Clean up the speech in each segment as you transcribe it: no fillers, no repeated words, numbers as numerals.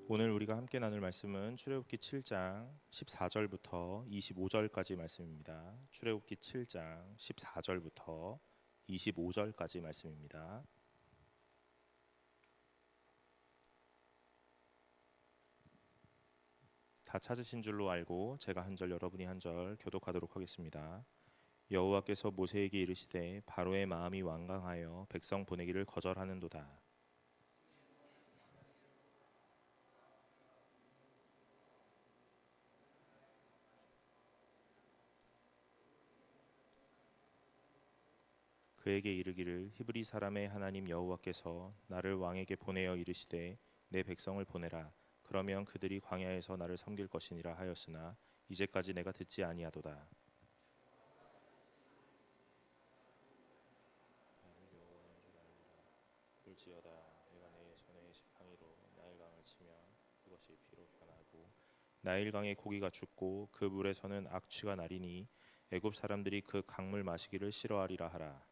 오늘 우리가 함께 나눌 말씀은 출애굽기 7장 14절부터 25절까지 말씀입니다. 출애굽기 7장 14절부터 25절까지 말씀입니다. 다 찾으신 줄로 알고 제가 한 절 여러분이 한 절 교독하도록 하겠습니다. 여호와께서 모세에게 이르시되 바로의 마음이 완강하여 백성 보내기를 거절하는도다. 그에게 이르기를 히브리 사람의 하나님 여호와께서 나를 왕에게 보내어 이르시되 내 백성을 보내라. 그러면 그들이 광야에서 나를 섬길 것이니라 하였으나 이제까지 내가 듣지 아니하도다. 볼지어다 내가 내 손에 지팡이로 나일강을 치면 그것이 피로 변하고 나일강의 고기가 죽고 그 물에서는 악취가 나리니 애굽 사람들이 그 강물 마시기를 싫어하리라 하라.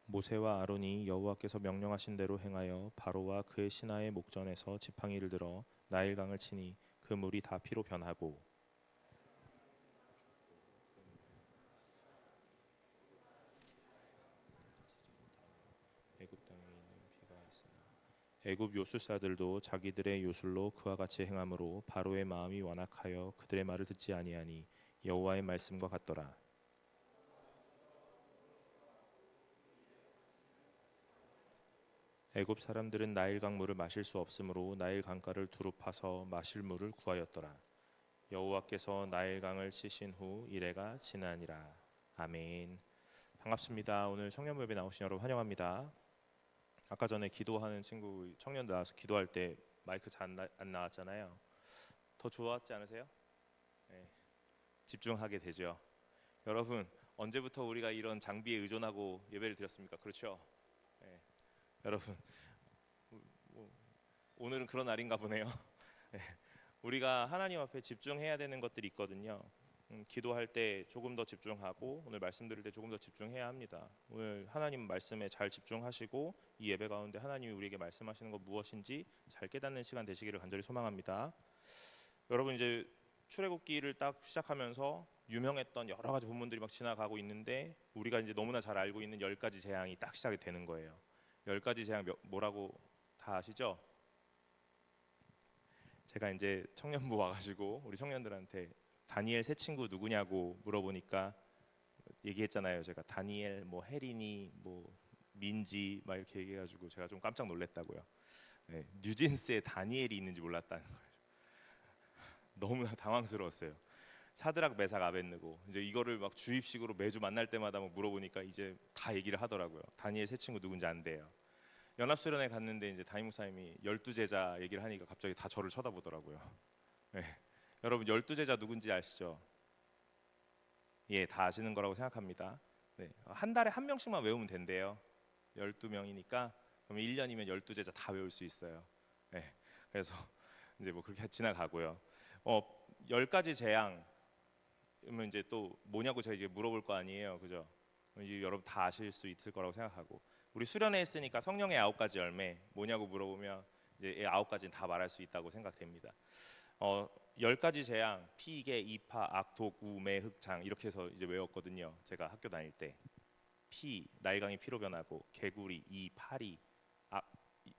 모세와 아론이 여호와께서 명령하신 대로 행하여 바로와 그의 신하의 목전에서 지팡이를 들어 나일강을 치니 그 물이 다 피로 변하고 애굽 땅에 있는 피가 있으나 애굽 요술사들도 자기들의 요술로 그와 같이 행함으로 바로의 마음이 완악하여 그들의 말을 듣지 아니하니 여호와의 말씀과 같더라. 애굽 사람들은 나일 강물을 마실 수 없으므로 나일 강가를 두루 파서 마실 물을 구하였더라. 여호와께서 나일 강을 치신 후 이레가 지나니라. 아멘. 반갑습니다. 오늘 청년부 예배 나오신 여러분 환영합니다. 아까 전에 기도하는 친구 청년들 나와서 기도할 때 마이크 잘 안 나왔잖아요. 더 좋았지 않으세요? 네. 집중하게 되죠. 여러분 언제부터 우리가 이런 장비에 의존하고 예배를 드렸습니까? 그렇죠? 네. 여러분 오늘은 그런 날인가 보네요. 네. 우리가 하나님 앞에 집중해야 되는 것들이 있거든요. 기도할 때 조금 더 집중하고 오늘 말씀 드릴 때 조금 더 집중해야 합니다. 오늘 하나님 말씀에 잘 집중하시고 이 예배 가운데 하나님이 우리에게 말씀하시는 것 무엇인지 잘 깨닫는 시간 되시기를 간절히 소망합니다. 여러분 이제 출애굽기를 딱 시작하면서 유명했던 여러 가지 본문들이 막 지나가고 있는데 우리가 이제 너무나 잘 알고 있는 10가지 재앙이 딱 시작이 되는 거예요. 10가지 재앙 뭐라고 다 아시죠? 제가 이제 청년부 와가지고 우리 청년들한테 다니엘 새 친구 누구냐고 물어보니까 얘기했잖아요. 제가 다니엘 뭐 혜린이 뭐 민지 막 이렇게 얘기해가지고 제가 좀 깜짝 놀랐다고요. 네, 뉴진스에 다니엘이 있는지 몰랐다는 거예요. 너무나 당황스러웠어요. 사드락 메삭 아벳느고 이제 이거를 막 주입식으로 매주 만날 때마다 막 물어보니까 이제 다 얘기를 하더라고요. 다니엘 새 친구 누군지 안대요. 연합수련회 갔는데 이제 담임 목사님이 12제자 얘기를 하니까 갑자기 다 저를 쳐다보더라고요. 네. 여러분 12제자 누군지 아시죠? 예, 다 아시는 거라고 생각합니다. 네. 한 달에 한 명씩만 외우면 된대요. 12명이니까 그럼 1년이면 12제자 다 외울 수 있어요. 네. 그래서 이제 뭐 그렇게 지나가고요. 10가지 재앙 그러면 이제 또 뭐냐고 제가 이제 물어볼 거 아니에요. 그죠? 이제 여러분 다 아실 수 있을 거라고 생각하고 우리 수련회 했으니까 성령의 9가지 열매 뭐냐고 물어보면 이제 9가지는 다 말할 수 있다고 생각됩니다. 10가지 재앙 피계, 이파, 악, 독, 우, 매, 흑, 장 이렇게 해서 이제 외웠거든요. 제가 학교 다닐 때 나일강이 피로 변하고 개구리, 이, 파리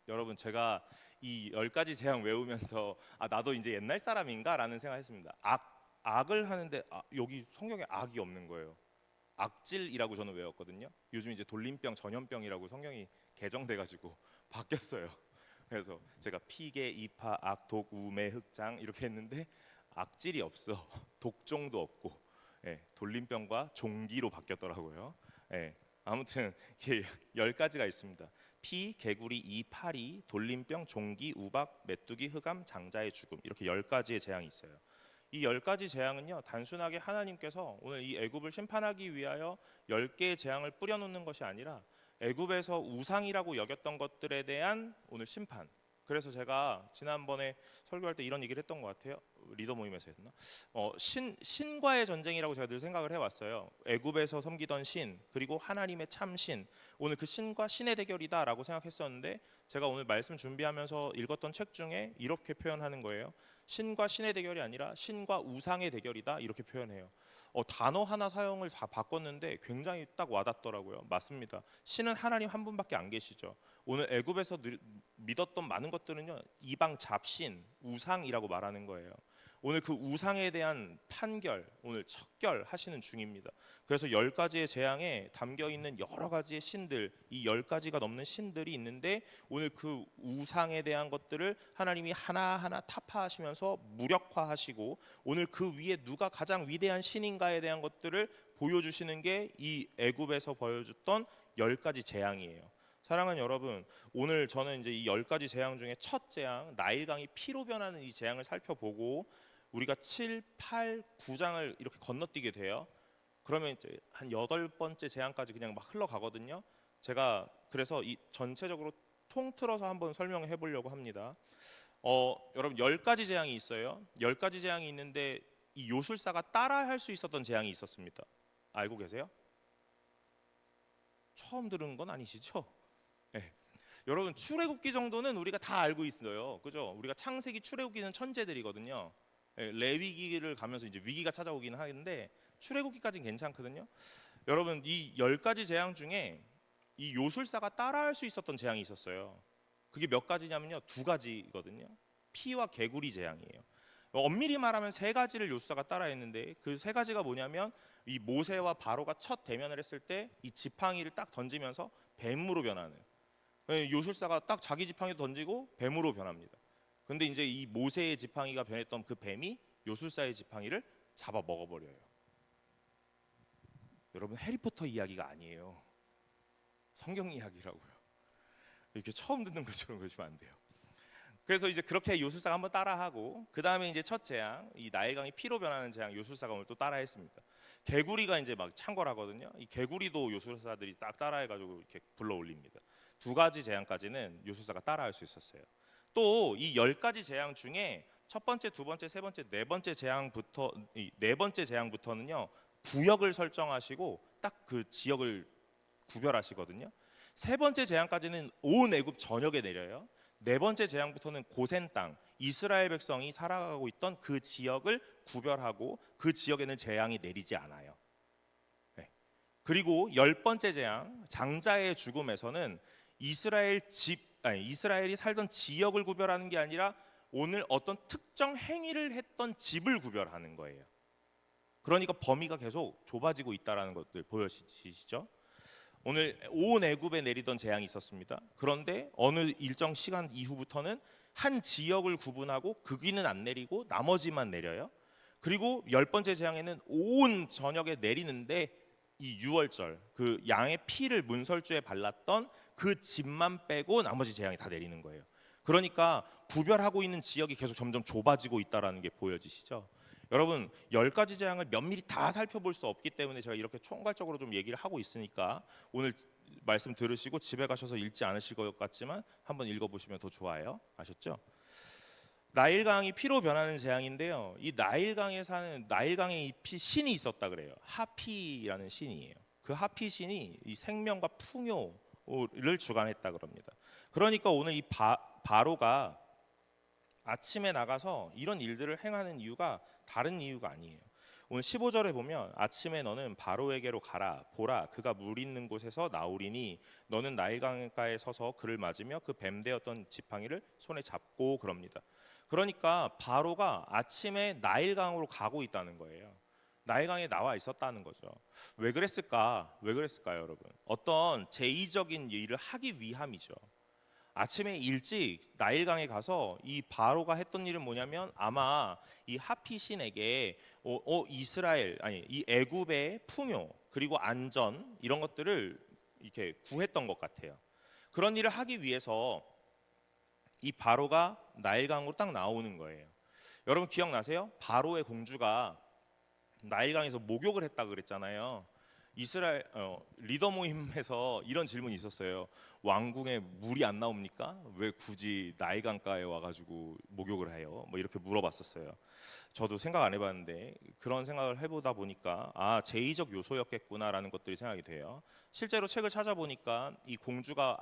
여러분 제가 이 10가지 재앙 외우면서 나도 이제 옛날 사람인가 라는 생각했습니다. 악을 하는데 여기 성경에 악이 없는 거예요. 악질이라고 저는 외웠거든요. 요즘 이제 돌림병, 전염병이라고 성경이 개정돼가지고 바뀌었어요. 그래서 제가 피계, 이파, 악, 독, 우, 매, 흑장 이렇게 했는데 악질이 없어. 독종도 없고 돌림병과 종기로 바뀌었더라고요. 아무튼 10가지가 있습니다. 피, 개구리, 이, 파리, 돌림병, 종기, 우박, 메뚜기, 흑암, 장자의 죽음 이렇게 10가지의 재앙이 있어요. 이 10가지 재앙은요 단순하게 하나님께서 오늘 이 애굽을 심판하기 위하여 10개의 재앙을 뿌려놓는 것이 아니라 애굽에서 우상이라고 여겼던 것들에 대한 오늘 심판. 그래서 제가 지난번에 설교할 때 이런 얘기를 했던 것 같아요. 리더 모임에서 했나? 신과의 전쟁이라고 제가 늘 생각을 해왔어요. 애굽에서 섬기던 신, 그리고 하나님의 참신. 오늘 그 신과 신의 대결이다라고 생각했었는데, 제가 오늘 말씀 준비하면서 읽었던 책 중에 이렇게 표현하는 거예요. 신과 신의 대결이 아니라 신과 우상의 대결이다, 이렇게 표현해요. 단어 하나 사용을 다 바꿨는데 굉장히 딱 와닿더라고요. 맞습니다. 신은 하나님 한 분밖에 안 계시죠. 오늘 애굽에서 믿었던 많은 것들은요, 이방 잡신, 우상이라고 말하는 거예요. 오늘 그 우상에 대한 판결, 오늘 척결하시는 중입니다. 그래서 10가지의 재앙에 담겨 있는 여러 가지의 신들, 이 10가지가 넘는 신들이 있는데, 오늘 그 우상에 대한 것들을 하나님이 하나하나 타파하시면서 무력화하시고, 오늘 그 위에 누가 가장 위대한 신인가에 대한 것들을 보여주시는 게 이 애굽에서 보여줬던 10가지 재앙이에요. 사랑하는 여러분, 오늘 저는 이제 이 10가지 재앙 중에 첫 재앙, 나일강이 피로 변하는 이 재앙을 살펴보고, 우리가 7, 8, 9장을 이렇게 건너뛰게 돼요. 그러면 이제 한 8번째 재앙까지 그냥 막 흘러가거든요. 제가 그래서 이 전체적으로 통틀어서 한번 설명해 보려고 합니다. 여러분, 10가지 재앙이 있어요. 10가지 재앙이 있는데 이 요술사가 따라할 수 있었던 재앙이 있었습니다. 알고 계세요? 처음 들은 건 아니시죠? 네. 여러분, 출애굽기 정도는 우리가 다 알고 있어요. 그죠? 우리가 창세기, 출애굽기는 천재들이거든요. 레위기를 가면서 이제 위기가 찾아오기는 하는데 출애굽기까지는 괜찮거든요. 여러분, 이 10가지 재앙 중에 이 요술사가 따라할 수 있었던 재앙이 있었어요. 그게 몇 가지냐면요, 2가지거든요. 피와 개구리 재앙이에요. 엄밀히 말하면 3가지를 요술사가 따라했는데, 그 3가지가 뭐냐면, 이 모세와 바로가 첫 대면을 했을 때 이 지팡이를 딱 던지면서 뱀으로 변하는, 요술사가 딱 자기 지팡이 던지고 뱀으로 변합니다. 근데 이제 이 모세의 지팡이가 변했던 그 뱀이 요술사의 지팡이를 잡아 먹어버려요. 여러분, 해리포터 이야기가 아니에요. 성경 이야기라고요. 이렇게 처음 듣는 것처럼 그러시면 안 돼요. 그래서 이제 그렇게 요술사가 한번 따라하고, 그 다음에 이제 첫 재앙, 이 나일강이 피로 변하는 재앙, 요술사가 오늘 또 따라했습니다. 개구리가 이제 막 창궐하거든요. 이 개구리도 요술사들이 딱 따라해가지고 이렇게 불러 올립니다. 2가지 재앙까지는 요술사가 따라할 수 있었어요. 또 이 10가지 재앙 중에 첫 번째, 두 번째, 세 번째, 네 번째 재앙부터, 이 네 번째 재앙부터는요, 구역을 설정하시고 딱 그 지역을 구별하시거든요. 세 번째 재앙까지는 온 애굽 전역에 내려요. 네 번째 재앙부터는 고센 땅, 이스라엘 백성이 살아가고 있던 그 지역을 구별하고 그 지역에는 재앙이 내리지 않아요. 네. 그리고 10번째 재앙, 장자의 죽음에서는 이스라엘이 살던 지역을 구별하는 게 아니라 오늘 어떤 특정 행위를 했던 집을 구별하는 거예요. 그러니까 범위가 계속 좁아지고 있다는 것들 보여지시죠? 오늘 온 애굽에 내리던 재앙이 있었습니다. 그런데 어느 일정 시간 이후부터는 한 지역을 구분하고 거기는 안 내리고 나머지만 내려요. 그리고 10번째 재앙에는 온 전역에 내리는데 이 유월절, 그 양의 피를 문설주에 발랐던 그 집만 빼고 나머지 재앙이 다 내리는 거예요. 그러니까 구별하고 있는 지역이 계속 점점 좁아지고 있다는 게 보여지시죠? 여러분, 10가지 재앙을 면밀히 다 살펴볼 수 없기 때문에 제가 이렇게 총괄적으로 좀 얘기를 하고 있으니까 오늘 말씀 들으시고 집에 가셔서 읽지 않으실 것 같지만 한번 읽어보시면 더 좋아요. 아셨죠? 나일강이 피로 변하는 재앙인데요, 이 나일강에 사는 나일강에 신이 있었다 그래요. 하피라는 신이에요. 그 하피 신이 이 생명과 풍요를 주관했다 그럽니다. 그러니까 오늘 이 바로가 아침에 나가서 이런 일들을 행하는 이유가 다른 이유가 아니에요. 오늘 15절에 보면, 아침에 너는 바로에게로 가라. 보라, 그가 물 있는 곳에서 나오리니 너는 나일강가에 서서 그를 맞으며 그 뱀되었던 지팡이를 손에 잡고, 그럽니다. 그러니까 바로가 아침에 나일강으로 가고 있다는 거예요. 나일강에 나와 있었다는 거죠. 왜 그랬을까요, 여러분? 어떤 제의적인 일을 하기 위함이죠. 아침에 일찍 나일강에 가서 이 바로가 했던 일은 뭐냐면, 아마 이 하피 신에게 이 애굽의 풍요 그리고 안전 이런 것들을 이렇게 구했던 것 같아요. 그런 일을 하기 위해서 이 바로가 나일강으로 딱 나오는 거예요. 여러분 기억나세요? 바로의 공주가 나일강에서 목욕을 했다 그랬잖아요. 이스라엘 리더 모임에서 이런 질문이 있었어요. 왕궁에 물이 안 나옵니까? 왜 굳이 나일 강가에 와가지고 목욕을 해요? 뭐 이렇게 물어봤었어요. 저도 생각 안 해봤는데 그런 생각을 해보다 보니까 제의적 요소였겠구나라는 것들이 생각이 돼요. 실제로 책을 찾아보니까 이 공주가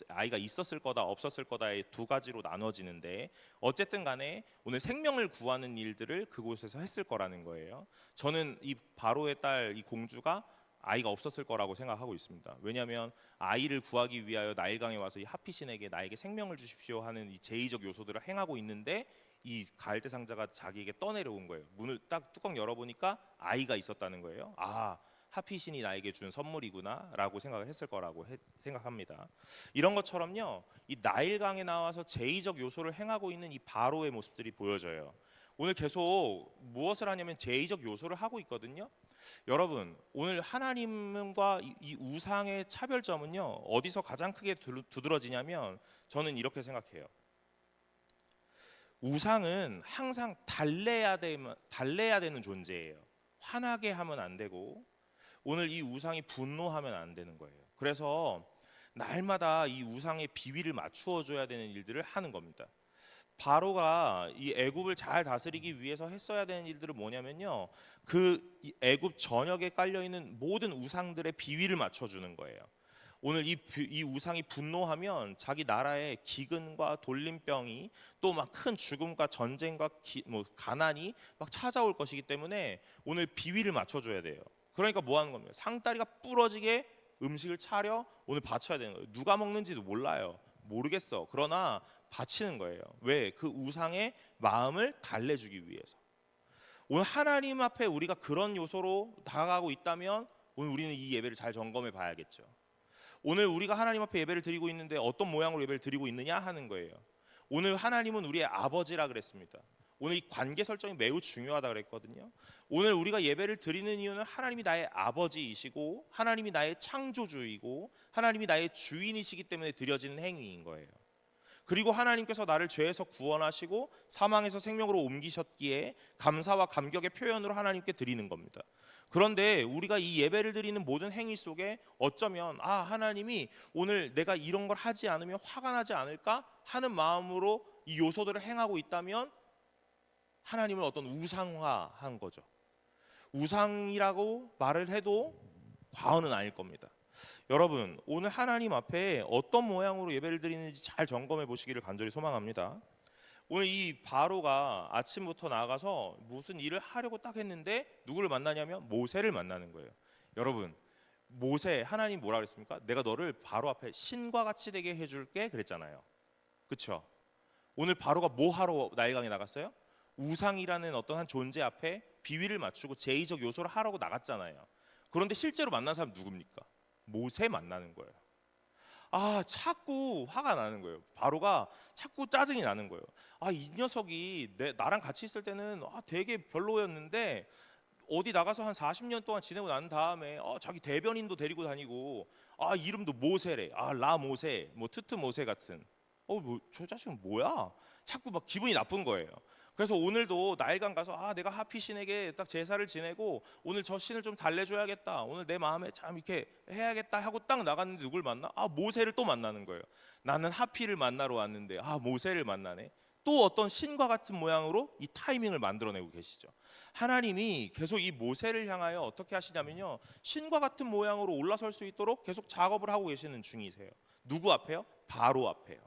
아이가 있었을 거다 없었을 거다의 두 가지로 나눠지는데 어쨌든 간에 오늘 생명을 구하는 일들을 그곳에서 했을 거라는 거예요. 저는 이 바로의 딸 이 공주가 아이가 없었을 거라고 생각하고 있습니다. 왜냐하면 아이를 구하기 위하여 나일강에 와서 이 하피신에게 나에게 생명을 주십시오 하는 이 제의적 요소들을 행하고 있는데 이 가을대 상자가 자기에게 떠내려온 거예요. 문을 딱 뚜껑 열어보니까 아이가 있었다는 거예요. 하피신이 나에게 준 선물이구나 라고 생각을 했을 거라고 생각합니다. 이런 것처럼요, 이 나일강에 나와서 제의적 요소를 행하고 있는 이 바로의 모습들이 보여져요. 오늘 계속 무엇을 하냐면 제의적 요소를 하고 있거든요. 여러분, 오늘 하나님과 이 우상의 차별점은요, 어디서 가장 크게 두드러지냐면 저는 이렇게 생각해요. 우상은 항상 달래야 되는 존재예요. 화나게 하면 안 되고, 오늘 이 우상이 분노하면 안 되는 거예요. 그래서 날마다 이 우상의 비위를 맞추어 줘야 되는 일들을 하는 겁니다. 바로가 이 애굽을 잘 다스리기 위해서 했어야 되는 일들은 뭐냐면요, 그 애굽 전역에 깔려 있는 모든 우상들의 비위를 맞춰주는 거예요. 오늘 이 우상이 분노하면 자기 나라에 기근과 돌림병이 또 막 큰 죽음과 전쟁과 가난이 막 찾아올 것이기 때문에 오늘 비위를 맞춰줘야 돼요. 그러니까 뭐 하는 겁니까? 상다리가 부러지게 음식을 차려 오늘 바쳐야 되는 거예요. 누가 먹는지도 몰라요. 모르겠어. 그러나 바치는 거예요. 왜? 그 우상의 마음을 달래주기 위해서. 오늘 하나님 앞에 우리가 그런 요소로 다가가고 있다면 오늘 우리는 이 예배를 잘 점검해 봐야겠죠. 오늘 우리가 하나님 앞에 예배를 드리고 있는데 어떤 모양으로 예배를 드리고 있느냐 하는 거예요. 오늘 하나님은 우리의 아버지라 그랬습니다. 오늘 이 관계 설정이 매우 중요하다 그랬거든요. 오늘 우리가 예배를 드리는 이유는 하나님이 나의 아버지이시고 하나님이 나의 창조주이고 하나님이 나의 주인이시기 때문에 드려지는 행위인 거예요. 그리고 하나님께서 나를 죄에서 구원하시고 사망에서 생명으로 옮기셨기에 감사와 감격의 표현으로 하나님께 드리는 겁니다. 그런데 우리가 이 예배를 드리는 모든 행위 속에 어쩌면 하나님이 오늘 내가 이런 걸 하지 않으면 화가 나지 않을까 하는 마음으로 이 요소들을 행하고 있다면 하나님을 어떤 우상화한 거죠. 우상이라고 말을 해도 과언은 아닐 겁니다. 여러분, 오늘 하나님 앞에 어떤 모양으로 예배를 드리는지 잘 점검해 보시기를 간절히 소망합니다. 오늘 이 바로가 아침부터 나가서 무슨 일을 하려고 딱 했는데 누구를 만나냐면 모세를 만나는 거예요. 여러분, 모세, 하나님 뭐라 그랬습니까? 내가 너를 바로 앞에 신과 같이 되게 해줄게 그랬잖아요. 그렇죠? 오늘 바로가 뭐 하러 나일강에 나갔어요? 우상이라는 어떤 한 존재 앞에 비위를 맞추고 제의적 요소를 하라고 나갔잖아요. 그런데 실제로 만난 사람 누굽니까? 모세 만나는 거예요. 자꾸 화가 나는 거예요. 바로가 자꾸 짜증이 나는 거예요. 이 녀석이 나랑 같이 있을 때는 되게 별로였는데 어디 나가서 한 40년 동안 지내고 난 다음에 자기 대변인도 데리고 다니고 이름도 모세래. 라 모세, 뭐 트트 모세 같은. 저 자식은 뭐야? 자꾸 막 기분이 나쁜 거예요. 그래서 오늘도 나일강 가서 내가 하피신에게 딱 제사를 지내고 오늘 저 신을 좀 달래줘야겠다. 오늘 내 마음에 참 이렇게 해야겠다 하고 딱 나갔는데 누굴 만나? 모세를 또 만나는 거예요. 나는 하피를 만나러 왔는데 모세를 만나네. 또 어떤 신과 같은 모양으로 이 타이밍을 만들어내고 계시죠. 하나님이 계속 이 모세를 향하여 어떻게 하시냐면요, 신과 같은 모양으로 올라설 수 있도록 계속 작업을 하고 계시는 중이세요. 누구 앞에요? 바로 앞에요.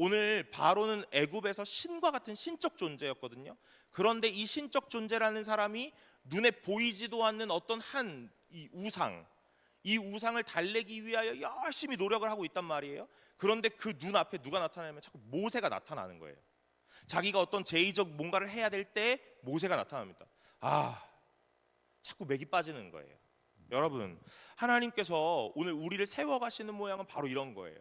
오늘 바로는 애굽에서 신과 같은 신적 존재였거든요. 그런데 이 신적 존재라는 사람이 눈에 보이지도 않는 어떤 한 이 우상을 달래기 위하여 열심히 노력을 하고 있단 말이에요. 그런데 그 눈앞에 누가 나타나냐면 자꾸 모세가 나타나는 거예요. 자기가 어떤 제의적 뭔가를 해야 될 때 모세가 나타납니다. 자꾸 맥이 빠지는 거예요. 여러분, 하나님께서 오늘 우리를 세워가시는 모양은 바로 이런 거예요.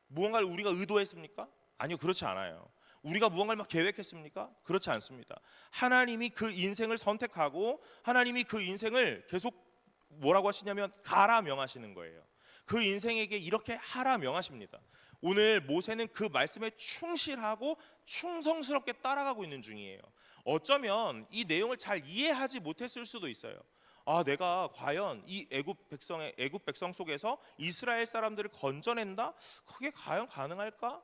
무언가를 우리가 의도했습니까? 아니요, 그렇지 않아요. 우리가 무언가를 막 계획했습니까? 그렇지 않습니다. 하나님이 그 인생을 선택하고 하나님이 그 인생을 계속 뭐라고 하시냐면 가라 명하시는 거예요. 그 인생에게 이렇게 하라 명하십니다. 오늘 모세는 그 말씀에 충실하고 충성스럽게 따라가고 있는 중이에요. 어쩌면 이 내용을 잘 이해하지 못했을 수도 있어요. 아, 내가 과연 이 애굽 백성 속에서 이스라엘 사람들을 건져낸다? 그게 과연 가능할까?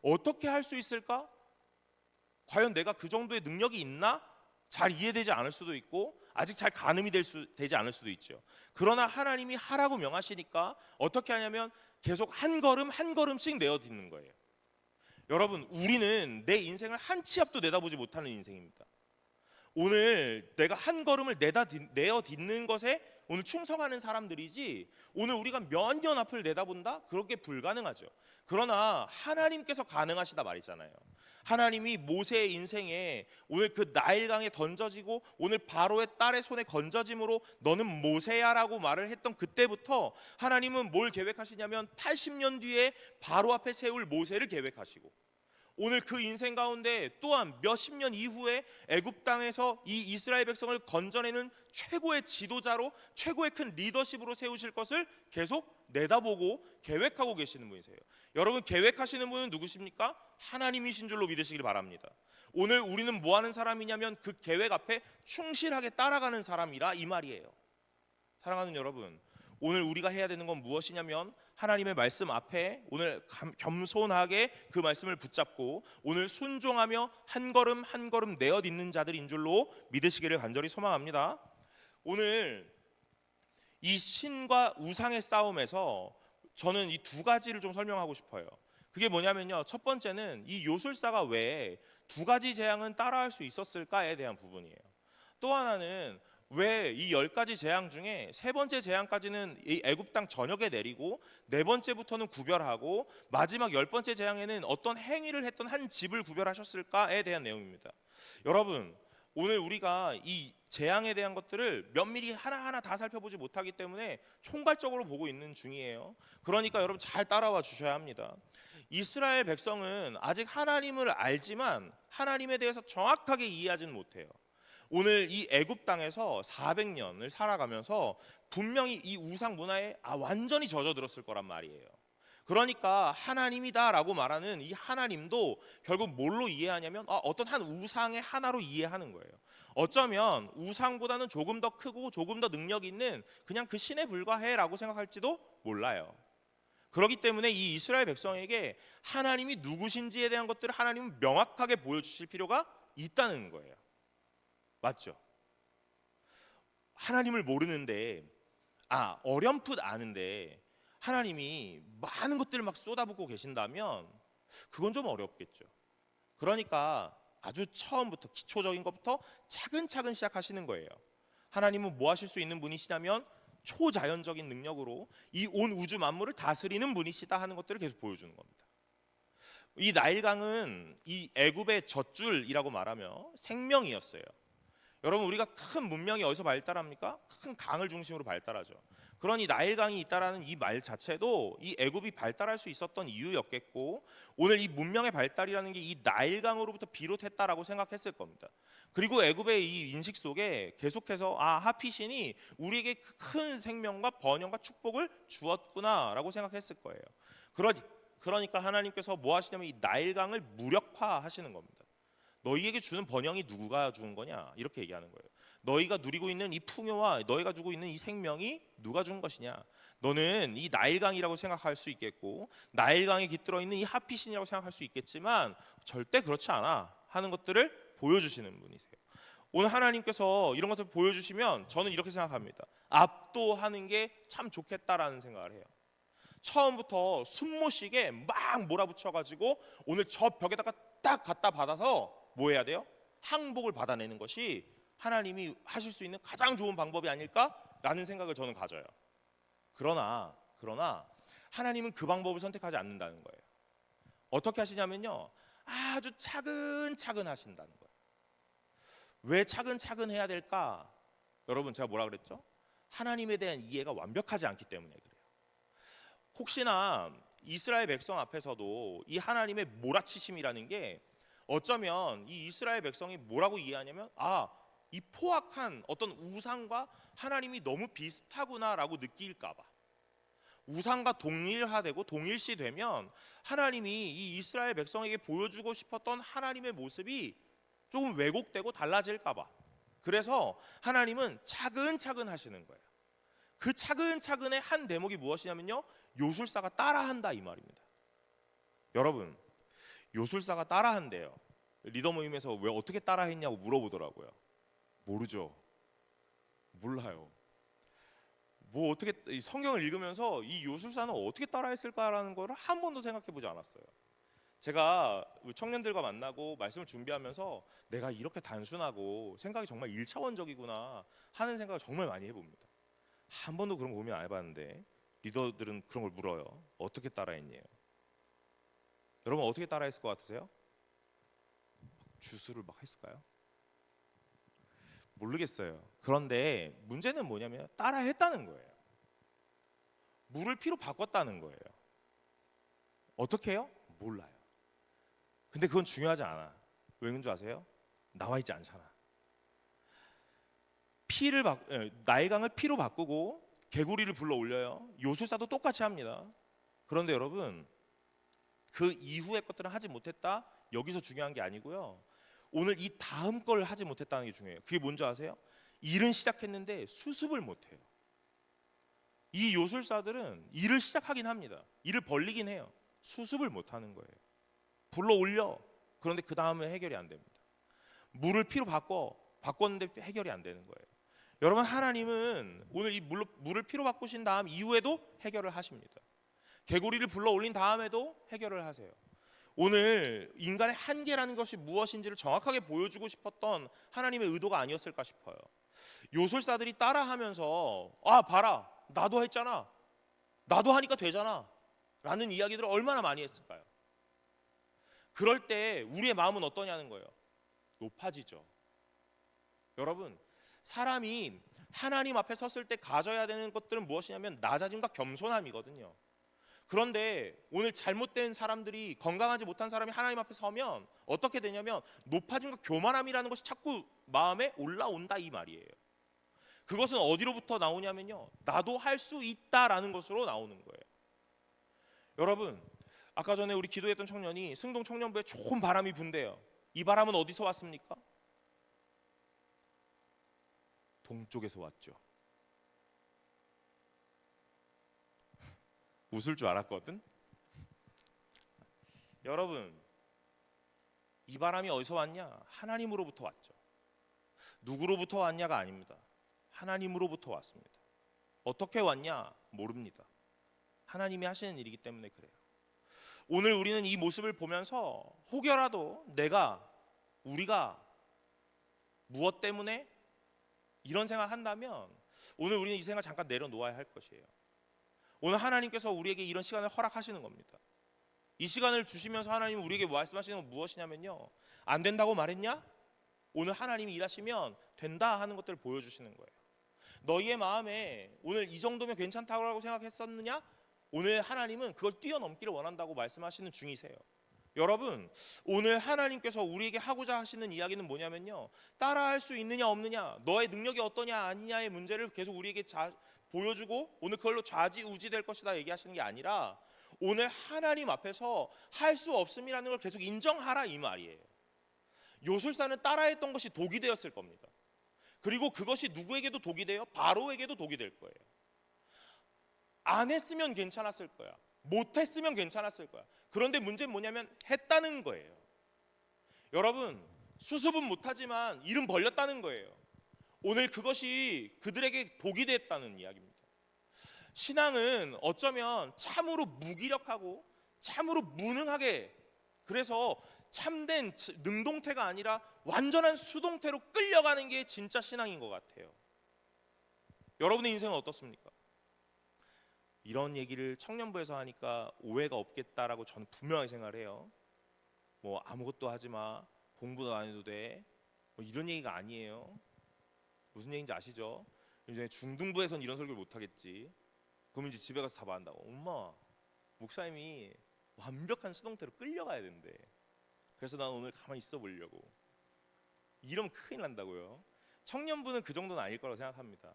어떻게 할 수 있을까? 과연 내가 그 정도의 능력이 있나? 잘 이해되지 않을 수도 있고 아직 잘 가늠이 되지 않을 수도 있죠. 그러나 하나님이 하라고 명하시니까 어떻게 하냐면 계속 한 걸음 한 걸음씩 내어딛는 거예요. 여러분, 우리는 내 인생을 한 치 앞도 내다보지 못하는 인생입니다. 오늘 내가 한 걸음을 내어딛는 것에 오늘 충성하는 사람들이지, 오늘 우리가 몇 년 앞을 내다본다? 그렇게 불가능하죠. 그러나 하나님께서 가능하시다 말이잖아요. 하나님이 모세의 인생에 오늘 그 나일강에 던져지고 오늘 바로의 딸의 손에 건져짐으로 너는 모세야라고 말을 했던 그때부터 하나님은 뭘 계획하시냐면 80년 뒤에 바로 앞에 세울 모세를 계획하시고, 오늘 그 인생 가운데 또한 몇십 년 이후에 애굽 땅에서 이 이스라엘 백성을 건져내는 최고의 지도자로, 최고의 큰 리더십으로 세우실 것을 계속 내다보고 계획하고 계시는 분이세요. 여러분, 계획하시는 분은 누구십니까? 하나님이신 줄로 믿으시길 바랍니다. 오늘 우리는 뭐 하는 사람이냐면 그 계획 앞에 충실하게 따라가는 사람이라 이 말이에요. 사랑하는 여러분, 오늘 우리가 해야 되는 건 무엇이냐면 하나님의 말씀 앞에 오늘 겸손하게 그 말씀을 붙잡고 오늘 순종하며 한 걸음 한 걸음 내어딛는 자들인 줄로 믿으시기를 간절히 소망합니다. 오늘 이 신과 우상의 싸움에서 저는 이 두 가지를 좀 설명하고 싶어요. 그게 뭐냐면요, 첫 번째는 이 요술사가 왜 두 가지 재앙은 따라할 수 있었을까에 대한 부분이에요. 또 하나는 왜 이 10가지 재앙 중에 세 번째 재앙까지는 이 애굽 땅 전역에 내리고 네 번째부터는 구별하고 마지막 10번째 재앙에는 어떤 행위를 했던 한 집을 구별하셨을까에 대한 내용입니다. 여러분, 오늘 우리가 이 재앙에 대한 것들을 면밀히 하나하나 다 살펴보지 못하기 때문에 총괄적으로 보고 있는 중이에요. 그러니까 여러분 잘 따라와 주셔야 합니다. 이스라엘 백성은 아직 하나님을 알지만 하나님에 대해서 정확하게 이해하지는 못해요. 오늘 이 애굽 땅에서 400년을 살아가면서 분명히 이 우상 문화에 완전히 젖어들었을 거란 말이에요. 그러니까 하나님이다라고 말하는 이 하나님도 결국 뭘로 이해하냐면 어떤 한 우상의 하나로 이해하는 거예요. 어쩌면 우상보다는 조금 더 크고 조금 더 능력 있는 그냥 그 신에 불과해라고 생각할지도 몰라요. 그렇기 때문에 이 이스라엘 백성에게 하나님이 누구신지에 대한 것들을 하나님은 명확하게 보여주실 필요가 있다는 거예요. 맞죠? 하나님을 모르는데 어렴풋 아는데 하나님이 많은 것들을 막 쏟아붓고 계신다면 그건 좀 어렵겠죠. 그러니까 아주 처음부터 기초적인 것부터 차근차근 시작하시는 거예요. 하나님은 뭐 하실 수 있는 분이시냐면 초자연적인 능력으로 이 온 우주 만물을 다스리는 분이시다 하는 것들을 계속 보여주는 겁니다. 이 나일강은 이 애굽의 젖줄이라고 말하며 생명이었어요. 여러분, 우리가 큰 문명이 어디서 발달합니까? 큰 강을 중심으로 발달하죠. 그러니 나일강이 있다라는 이 말 자체도 이 애굽이 발달할 수 있었던 이유였겠고, 오늘 이 문명의 발달이라는 게 이 나일강으로부터 비롯했다라고 생각했을 겁니다. 그리고 애굽의 이 인식 속에 계속해서 하피신이 우리에게 큰 생명과 번영과 축복을 주었구나라고 생각했을 거예요. 그러니까 하나님께서 뭐 하시냐면 이 나일강을 무력화하시는 겁니다. 너희에게 주는 번영이 누구가 준 거냐? 이렇게 얘기하는 거예요. 너희가 누리고 있는 이 풍요와 너희가 주고 있는 이 생명이 누가 준 것이냐? 너는 이 나일강이라고 생각할 수 있겠고 나일강에 깃들어 있는 이 하피신이라고 생각할 수 있겠지만 절대 그렇지 않아 하는 것들을 보여주시는 분이세요. 오늘 하나님께서 이런 것들을 보여주시면 저는 이렇게 생각합니다. 압도하는 게 참 좋겠다라는 생각을 해요. 처음부터 숨모시게 막 몰아붙여가지고 오늘 저 벽에다가 딱 갖다 받아서 뭐 해야 돼요? 항복을 받아내는 것이 하나님이 하실 수 있는 가장 좋은 방법이 아닐까라는 생각을 저는 가져요. 그러나 하나님은 그 방법을 선택하지 않는다는 거예요. 어떻게 하시냐면요, 아주 차근차근 하신다는 거예요. 왜 차근차근 해야 될까? 여러분, 제가 뭐라 그랬죠? 하나님에 대한 이해가 완벽하지 않기 때문에 그래요. 혹시나 이스라엘 백성 앞에서도 이 하나님의 몰아치심이라는 게 어쩌면 이 이스라엘 백성이 뭐라고 이해하냐면 이 포악한 어떤 우상과 하나님이 너무 비슷하구나라고 느낄까 봐, 우상과 동일화되고 동일시되면 하나님이 이 이스라엘 백성에게 보여주고 싶었던 하나님의 모습이 조금 왜곡되고 달라질까 봐 그래서 하나님은 차근차근 하시는 거예요. 그 차근차근의 한 대목이 무엇이냐면요, 요술사가 따라한다 이 말입니다. 여러분, 요술사가 따라한대요. 리더 모임에서 왜 어떻게 따라했냐고 물어보더라고요. 모르죠. 몰라요. 뭐 어떻게 성경을 읽으면서 이 요술사는 어떻게 따라했을까라는 거를 한 번도 생각해 보지 않았어요. 제가 청년들과 만나고 말씀을 준비하면서 내가 이렇게 단순하고 생각이 정말 1차원적이구나 하는 생각을 정말 많이 해봅니다. 한 번도 그런 거 고민 안 해봤는데 리더들은 그런 걸 물어요. 어떻게 따라했니요? 여러분 어떻게 따라했을 것 같으세요? 주술을 막 했을까요? 모르겠어요. 그런데 문제는 뭐냐면 따라했다는 거예요. 물을 피로 바꿨다는 거예요. 어떻게 해요? 몰라요. 근데 그건 중요하지 않아. 왜 그런 줄 아세요? 나와 있지 않잖아. 나일강을 피로 바꾸고 개구리를 불러 올려요. 요술사도 똑같이 합니다. 그런데 여러분, 그 이후의 것들은 하지 못했다. 여기서 중요한 게 아니고요. 오늘 이 다음 걸 하지 못했다는 게 중요해요. 그게 뭔지 아세요? 일은 시작했는데 수습을 못해요. 이 요술사들은 일을 시작하긴 합니다. 일을 벌리긴 해요. 수습을 못하는 거예요. 불러 올려. 그런데 그 다음에 해결이 안 됩니다. 물을 피로 바꿨는데 해결이 안 되는 거예요. 여러분, 하나님은 오늘 이 물을 피로 바꾸신 다음 이후에도 해결을 하십니다. 개구리를 불러 올린 다음에도 해결을 하세요. 오늘 인간의 한계라는 것이 무엇인지를 정확하게 보여주고 싶었던 하나님의 의도가 아니었을까 싶어요. 요술사들이 따라하면서 봐라, 나도 했잖아, 나도 하니까 되잖아 라는 이야기들을 얼마나 많이 했을까요? 그럴 때 우리의 마음은 어떠냐는 거예요. 높아지죠. 여러분, 사람이 하나님 앞에 섰을 때 가져야 되는 것들은 무엇이냐면 낮아짐과 겸손함이거든요. 그런데 오늘 잘못된 사람들이, 건강하지 못한 사람이 하나님 앞에 서면 어떻게 되냐면 높아짐과 교만함이라는 것이 자꾸 마음에 올라온다 이 말이에요. 그것은 어디로부터 나오냐면요, 나도 할 수 있다라는 것으로 나오는 거예요. 여러분, 아까 전에 우리 기도했던 청년이 승동 청년부에 좋은 바람이 분대요. 이 바람은 어디서 왔습니까? 동쪽에서 왔죠. 웃을 줄 알았거든. 여러분, 이 바람이 어디서 왔냐? 하나님으로부터 왔죠. 누구로부터 왔냐가 아닙니다. 하나님으로부터 왔습니다. 어떻게 왔냐? 모릅니다. 하나님이 하시는 일이기 때문에 그래요. 오늘 우리는 이 모습을 보면서 혹여라도 우리가 무엇 때문에 이런 생각을 한다면 오늘 우리는 이 생각을 잠깐 내려놓아야 할 것이에요. 오늘 하나님께서 우리에게 이런 시간을 허락하시는 겁니다. 이 시간을 주시면서 하나님은 우리에게 말씀하시는 건 무엇이냐면요, 안 된다고 말했냐? 오늘 하나님이 일하시면 된다 하는 것들을 보여주시는 거예요. 너희의 마음에 오늘 이 정도면 괜찮다고 생각했었느냐? 오늘 하나님은 그걸 뛰어넘기를 원한다고 말씀하시는 중이세요. 여러분, 오늘 하나님께서 우리에게 하고자 하시는 이야기는 뭐냐면요, 따라할 수 있느냐 없느냐, 너의 능력이 어떠냐 아니냐의 문제를 계속 우리에게 보여주고 오늘 그걸로 좌지우지 될 것이다 얘기하시는 게 아니라 오늘 하나님 앞에서 할 수 없음이라는 걸 계속 인정하라 이 말이에요. 요술사는 따라했던 것이 독이 되었을 겁니다. 그리고 그것이 누구에게도 독이 돼요? 바로에게도 독이 될 거예요. 안 했으면 괜찮았을 거야. 못했으면 괜찮았을 거야. 그런데 문제는 뭐냐면 했다는 거예요. 여러분, 수습은 못하지만 일은 벌렸다는 거예요. 오늘 그것이 그들에게 독이 됐다는 이야기입니다. 신앙은 어쩌면 참으로 무기력하고 참으로 무능하게, 그래서 참된 능동태가 아니라 완전한 수동태로 끌려가는 게 진짜 신앙인 것 같아요. 여러분의 인생은 어떻습니까? 이런 얘기를 청년부에서 하니까 오해가 없겠다라고 저는 분명히 생각을 해요. 뭐 아무것도 하지 마, 공부도 안 해도 돼, 뭐 이런 얘기가 아니에요. 무슨 얘기인지 아시죠? 이제 중등부에선 이런 설교를 못 하겠지. 그럼 이제 집에 가서 다 말한다고. 엄마, 목사님이 완벽한 수동태로 끌려가야 된대. 그래서 난 오늘 가만히 있어 보려고. 이러면 큰일 난다고요. 청년부는 그 정도는 아닐 거라고 생각합니다.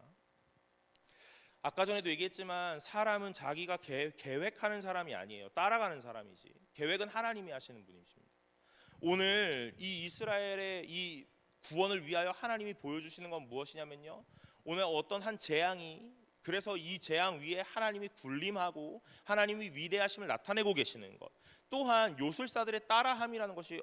아까 전에도 얘기했지만 사람은 자기가 계획하는 사람이 아니에요. 따라가는 사람이지. 계획은 하나님이 하시는 분이십니다. 오늘 이 이스라엘의 이 구원을 위하여 하나님이 보여주시는 건 무엇이냐면요, 오늘 어떤 한 재앙이, 그래서 이 재앙 위에 하나님이 군림하고 하나님이 위대하심을 나타내고 계시는 것, 또한 요술사들의 따라함이라는 것이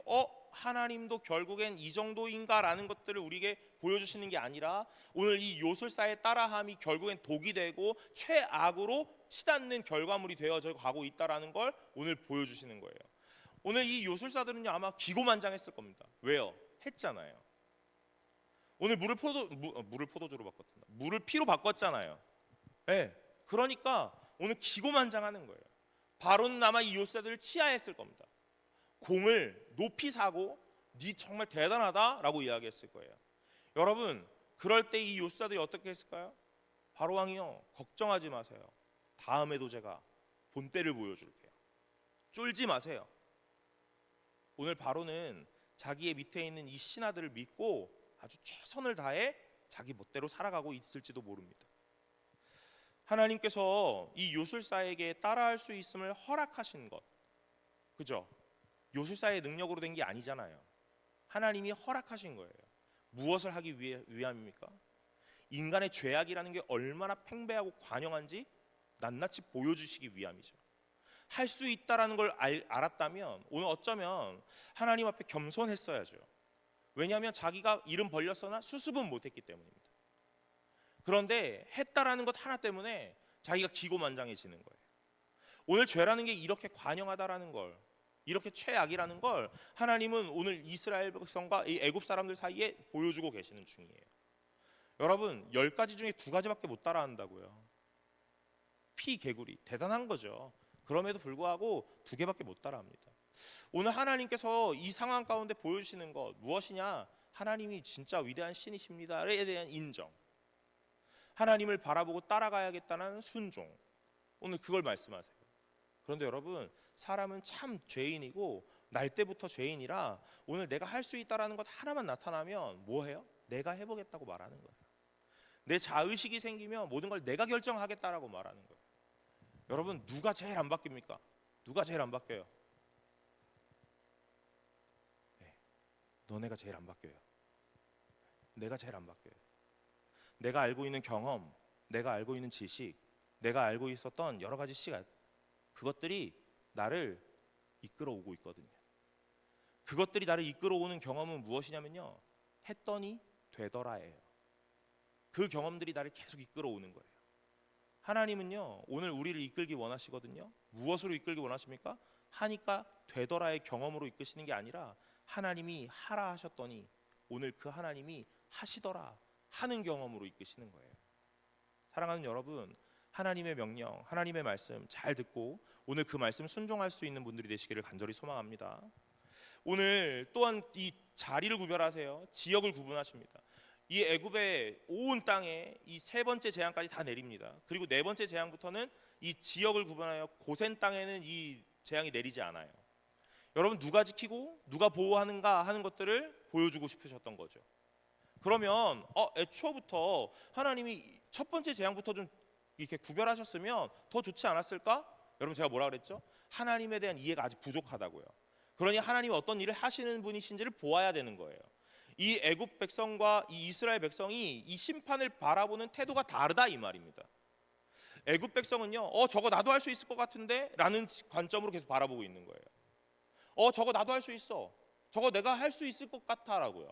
하나님도 결국엔 이 정도인가라는 것들을 우리에게 보여주시는 게 아니라, 오늘 이 요술사의 따라함이 결국엔 독이 되고 최악으로 치닫는 결과물이 되어져 가고 있다라는 걸 오늘 보여주시는 거예요. 오늘 이 요술사들은요, 아마 기고만장했을 겁니다. 왜요? 했잖아요. 오늘 물을 포도주로 바꿨다. 물을 피로 바꿨잖아요. 네. 그러니까 오늘 기고만장하는 거예요. 바로는 아마 이 요술사들을 치하했을 겁니다. 공을 높이 사고 네 정말 대단하다라고 이야기했을 거예요. 여러분, 그럴 때 이 요술사들이 어떻게 했을까요? 바로 왕이요, 걱정하지 마세요. 다음에도 제가 본때를 보여줄게요. 쫄지 마세요. 오늘 바로는 자기의 밑에 있는 이 신하들을 믿고 아주 최선을 다해 자기 멋대로 살아가고 있을지도 모릅니다. 하나님께서 이 요술사에게 따라할 수 있음을 허락하신 것, 그죠? 요술사의 능력으로 된 게 아니잖아요. 하나님이 허락하신 거예요. 무엇을 하기 위함입니까? 인간의 죄악이라는 게 얼마나 팽배하고 관영한지 낱낱이 보여주시기 위함이죠. 할 수 있다라는 걸 알았다면 오늘 어쩌면 하나님 앞에 겸손했어야죠. 왜냐하면 자기가 이름 벌렸으나 수습은 못했기 때문입니다. 그런데 했다라는 것 하나 때문에 자기가 기고만장해지는 거예요. 오늘 죄라는 게 이렇게 관영하다라는 걸, 이렇게 최악이라는 걸 하나님은 오늘 이스라엘 백성과 이 애굽 사람들 사이에 보여주고 계시는 중이에요. 여러분, 10가지 중에 2가지밖에 못 따라한다고요. 피, 개구리, 대단한 거죠. 그럼에도 불구하고 2개밖에 못 따라합니다. 오늘 하나님께서 이 상황 가운데 보여주시는 것 무엇이냐? 하나님이 진짜 위대한 신이십니다에 대한 인정, 하나님을 바라보고 따라가야겠다는 순종, 오늘 그걸 말씀하세요. 그런데 여러분, 사람은 참 죄인이고 날 때부터 죄인이라 오늘 내가 할 수 있다라는 것 하나만 나타나면 뭐해요? 내가 해보겠다고 말하는 거예요. 내 자의식이 생기면 모든 걸 내가 결정하겠다라고 말하는 거예요. 여러분, 누가 제일 안 바뀝니까? 누가 제일 안 바뀌어요? 네, 너네가 제일 안 바뀌어요. 내가 제일 안 바뀌어요. 내가 알고 있는 경험, 내가 알고 있는 지식, 내가 알고 있었던 여러 가지 시간, 그것들이 나를 이끌어오고 있거든요. 그것들이 나를 이끌어오는 경험은 무엇이냐면요, 했더니 되더라예요. 그 경험들이 나를 계속 이끌어오는 거예요. 하나님은요, 오늘 우리를 이끌기 원하시거든요. 무엇으로 이끌기 원하십니까? 하니까 되더라의 경험으로 이끄시는 게 아니라 하나님이 하라 하셨더니 오늘 그 하나님이 하시더라 하는 경험으로 이끄시는 거예요. 사랑하는 여러분, 하나님의 명령, 하나님의 말씀 잘 듣고 오늘 그 말씀 순종할 수 있는 분들이 되시기를 간절히 소망합니다. 오늘 또한 이 자리를 구별하세요. 지역을 구분하십니다. 이 애굽의 온 땅에 이 3번째 재앙까지 다 내립니다. 그리고 4번째 재앙부터는 이 지역을 구분하여 고센 땅에는 이 재앙이 내리지 않아요. 여러분, 누가 지키고 누가 보호하는가 하는 것들을 보여주고 싶으셨던 거죠. 그러면 애초부터 하나님이 첫 번째 재앙부터 좀 이렇게 구별하셨으면 더 좋지 않았을까? 여러분, 제가 뭐라 그랬죠? 하나님에 대한 이해가 아직 부족하다고요. 그러니 하나님이 어떤 일을 하시는 분이신지를 보아야 되는 거예요. 이 애굽 백성과 이 이스라엘 백성이 이 심판을 바라보는 태도가 다르다 이 말입니다. 애굽 백성은요, 저거 나도 할 수 있을 것 같은데 라는 관점으로 계속 바라보고 있는 거예요. 저거 나도 할 수 있어, 저거 내가 할 수 있을 것 같아 라고요.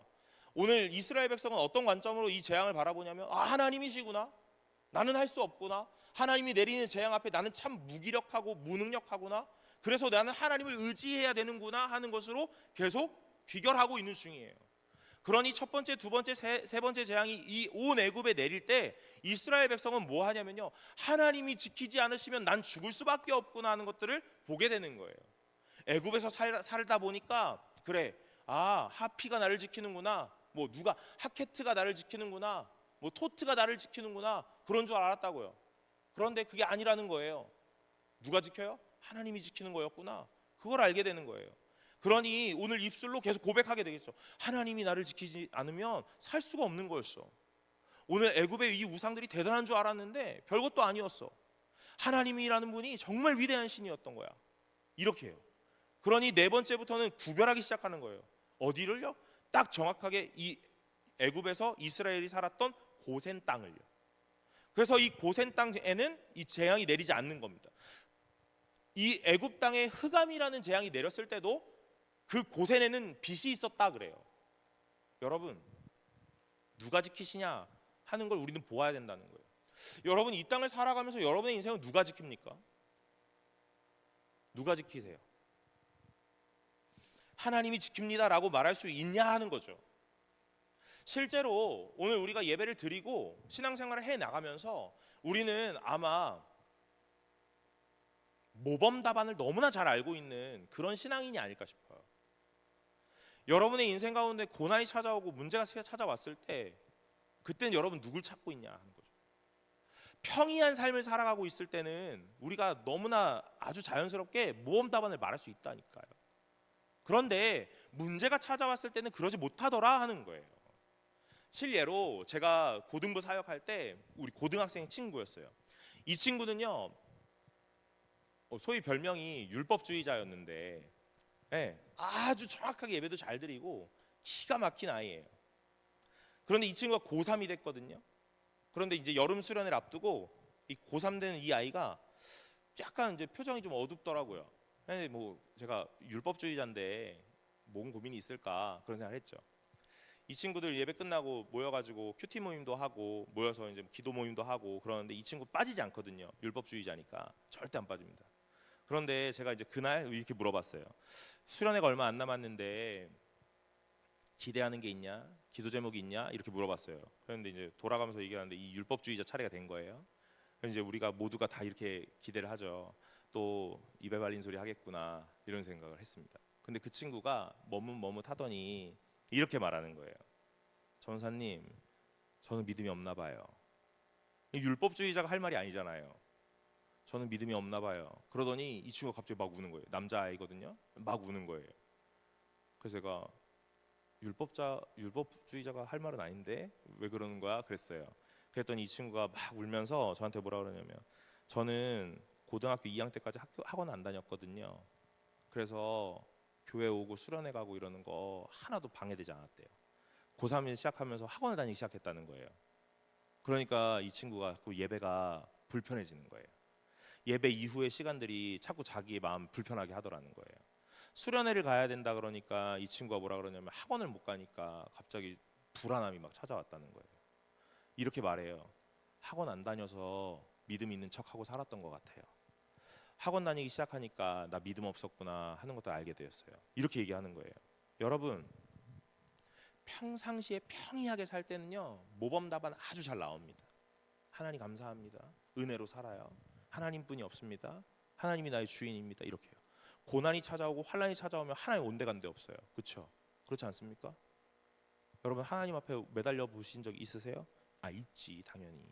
오늘 이스라엘 백성은 어떤 관점으로 이 재앙을 바라보냐면, 하나님이시구나, 나는 할 수 없구나, 하나님이 내리는 재앙 앞에 나는 참 무기력하고 무능력하구나, 그래서 나는 하나님을 의지해야 되는구나 하는 것으로 계속 귀결하고 있는 중이에요. 그러니 첫 번째, 두 번째, 세 번째 재앙이 이 온 애굽에 내릴 때 이스라엘 백성은 뭐 하냐면요, 하나님이 지키지 않으시면 난 죽을 수밖에 없구나 하는 것들을 보게 되는 거예요. 애굽에서 살다 보니까 그래, 하피가 나를 지키는구나, 뭐 누가 하케트가 나를 지키는구나, 뭐 토트가 나를 지키는구나, 그런 줄 알았다고요. 그런데 그게 아니라는 거예요. 누가 지켜요? 하나님이 지키는 거였구나, 그걸 알게 되는 거예요. 그러니 오늘 입술로 계속 고백하게 되겠죠. 하나님이 나를 지키지 않으면 살 수가 없는 거였어. 오늘 애굽의 이 우상들이 대단한 줄 알았는데 별것도 아니었어. 하나님이라는 분이 정말 위대한 신이었던 거야. 이렇게 해요. 그러니 4번째부터는 구별하기 시작하는 거예요. 어디를요? 딱 정확하게 이 애굽에서 이스라엘이 살았던 고센 땅을요. 그래서 이 고센 땅에는 이 재앙이 내리지 않는 겁니다. 이 애굽 땅에 흑암이라는 재앙이 내렸을 때도 그 고센에는 빛이 있었다 그래요. 여러분, 누가 지키시냐 하는 걸 우리는 보아야 된다는 거예요. 여러분, 이 땅을 살아가면서 여러분의 인생은 누가 지킵니까? 누가 지키세요? 하나님이 지킵니다 라고 말할 수 있냐 하는 거죠. 실제로 오늘 우리가 예배를 드리고 신앙생활을 해 나가면서 우리는 아마 모범 답안을 너무나 잘 알고 있는 그런 신앙인이 아닐까 싶어요. 여러분의 인생 가운데 고난이 찾아오고 문제가 찾아왔을 때 그때는 여러분 누굴 찾고 있냐 하는 거죠. 평이한 삶을 살아가고 있을 때는 우리가 너무나 아주 자연스럽게 모범 답안을 말할 수 있다니까요. 그런데 문제가 찾아왔을 때는 그러지 못하더라 하는 거예요. 실례로 제가 고등부 사역할 때 우리 고등학생 친구였어요. 이 친구는요, 소위 별명이 율법주의자였는데, 아주 정확하게 예배도 잘 드리고 기가 막힌 아이예요. 그런데 이 친구가 고3이 됐거든요. 그런데 이제 여름 수련회를 앞두고 이 고3 되는 이 아이가 약간 이제 표정이 좀 어둡더라고요. 뭐 제가 율법주의자인데 뭔 고민이 있을까 그런 생각을 했죠. 이 친구들 예배 끝나고 모여가지고 큐티 모임도 하고 모여서 이제 기도 모임도 하고 그러는데 이 친구 빠지지 않거든요. 율법주의자니까 절대 안 빠집니다. 그런데 제가 이제 그날 이렇게 물어봤어요. 수련회가 얼마 안 남았는데 기대하는 게 있냐? 기도 제목이 있냐? 이렇게 물어봤어요. 그런데 이제 돌아가면서 얘기하는데 이 율법주의자 차례가 된 거예요. 그래서 이제 우리가 모두가 다 이렇게 기대를 하죠. 또 입에 발린 소리 하겠구나 이런 생각을 했습니다. 근데 그 친구가 머뭇머뭇하더니 이렇게 말하는 거예요. 전사님, 저는 믿음이 없나 봐요. 율법주의자가 할 말이 아니잖아요. 저는 믿음이 없나 봐요. 그러더니 이 친구가 갑자기 막 우는 거예요. 남자아이거든요. 막 우는 거예요. 그래서 제가 율법주의자가 할 말은 아닌데 왜 그러는 거야? 그랬어요. 그랬더니 이 친구가 막 울면서 저한테 뭐라 그러냐면, 저는 고등학교 2학년 때까지 학원 안 다녔거든요. 그래서 교회 오고 수련회 가고 이러는 거 하나도 방해되지 않았대요. 고3일 시작하면서 학원을 다니기 시작했다는 거예요. 그러니까 이 친구가 그 예배가 불편해지는 거예요. 예배 이후의 시간들이 자꾸 자기의 마음 불편하게 하더라는 거예요. 수련회를 가야 된다 그러니까 이 친구가 뭐라 그러냐면 학원을 못 가니까 갑자기 불안함이 막 찾아왔다는 거예요. 이렇게 말해요. 학원 안 다녀서 믿음 있는 척하고 살았던 것 같아요. 학원 다니기 시작하니까 나 믿음 없었구나 하는 것도 알게 되었어요. 이렇게 얘기하는 거예요. 여러분, 평상시에 평이하게 살 때는요, 모범 답안 아주 잘 나옵니다. 하나님 감사합니다. 은혜로 살아요. 하나님뿐이 없습니다. 하나님이 나의 주인입니다. 이렇게요. 고난이 찾아오고 환난이 찾아오면 하나님 온데간데 없어요. 그렇죠? 그렇지 않습니까? 여러분, 하나님 앞에 매달려 보신 적 있으세요? 있지, 당연히